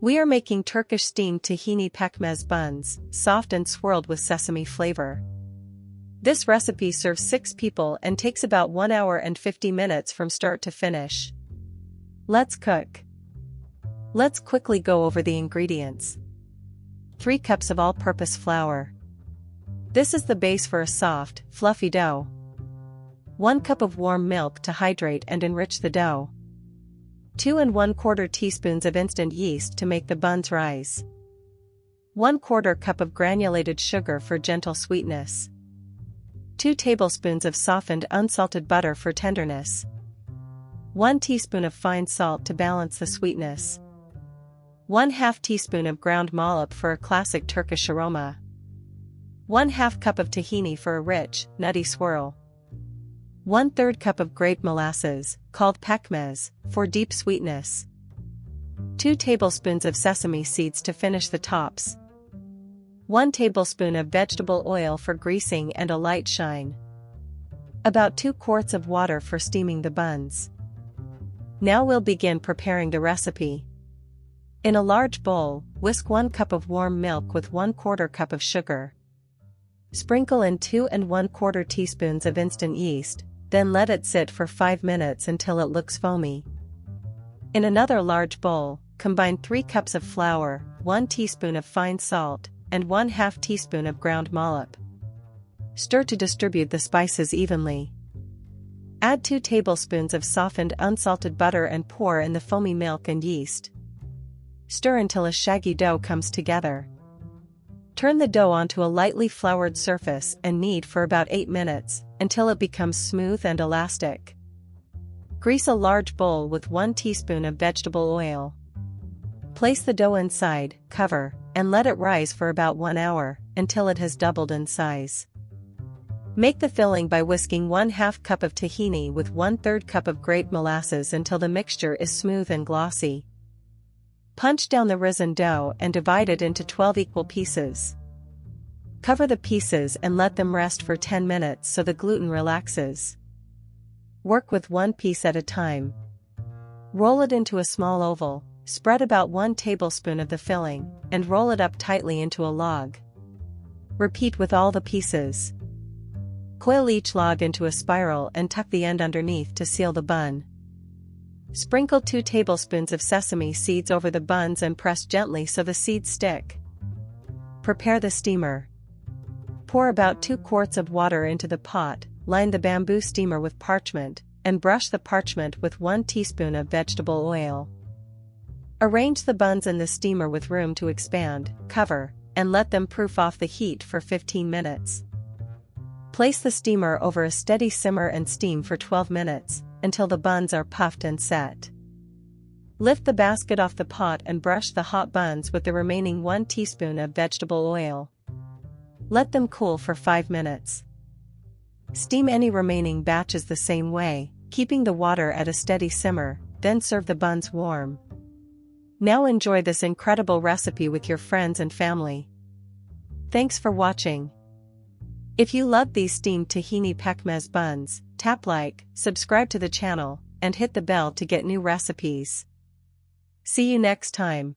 We are making Turkish steamed Tahini Pekmez buns, soft and swirled with sesame flavor. This recipe serves 6 people and takes about 1 hour and 50 minutes from start to finish. Let's cook. Let's quickly go over the ingredients. 3 cups of all-purpose flour. This is the base for a soft, fluffy dough. 1 cup of warm milk to hydrate and enrich the dough. 2 1/4 teaspoons of instant yeast to make the buns rise. 1/4 cup of granulated sugar for gentle sweetness. 2 tablespoons of softened unsalted butter for tenderness. 1 teaspoon of fine salt to balance the sweetness. 1/2 teaspoon of ground mahlep for a classic Turkish aroma. 1/2 cup of tahini for a rich, nutty swirl. 1/3 cup of grape molasses, called pekmez, for deep sweetness. 2 tablespoons of sesame seeds to finish the tops. 1 tablespoon of vegetable oil for greasing and a light shine. About 2 quarts of water for steaming the buns. Now we'll begin preparing the recipe. In a large bowl, whisk 1 cup of warm milk with 1/4 cup of sugar. Sprinkle in 2 1/4 teaspoons of instant yeast, then let it sit for 5 minutes until it looks foamy. In another large bowl, combine 3 cups of flour, 1 teaspoon of fine salt, and 1/2 teaspoon of ground mahlep. Stir to distribute the spices evenly. Add 2 tablespoons of softened unsalted butter and pour in the foamy milk and yeast. Stir until a shaggy dough comes together. Turn the dough onto a lightly floured surface and knead for about 8 minutes, until it becomes smooth and elastic. Grease a large bowl with 1 teaspoon of vegetable oil. Place the dough inside, cover, and let it rise for about 1 hour, until it has doubled in size. Make the filling by whisking 1/2 cup of tahini with 1/3 cup of grape molasses until the mixture is smooth and glossy. Punch down the risen dough and divide it into 12 equal pieces. Cover the pieces and let them rest for 10 minutes so the gluten relaxes. Work with 1 piece at a time. Roll it into a small oval, spread about 1 tablespoon of the filling, and roll it up tightly into a log. Repeat with all the pieces. Coil each log into a spiral and tuck the end underneath to seal the bun. Sprinkle 2 tablespoons of sesame seeds over the buns and press gently so the seeds stick. Prepare the steamer. Pour about 2 quarts of water into the pot, line the bamboo steamer with parchment, and brush the parchment with 1 teaspoon of vegetable oil. Arrange the buns in the steamer with room to expand, cover, and let them proof off the heat for 15 minutes. Place the steamer over a steady simmer and steam for 12 minutes, until the buns are puffed and set. Lift the basket off the pot and brush the hot buns with the remaining 1 teaspoon of vegetable oil. Let them cool for 5 minutes. Steam any remaining batches the same way, keeping the water at a steady simmer, then serve the buns warm. Now enjoy this incredible recipe with your friends and family. Thanks for watching. If you love these steamed Tahini Pekmez buns, tap like, subscribe to the channel, and hit the bell to get new recipes. See you next time.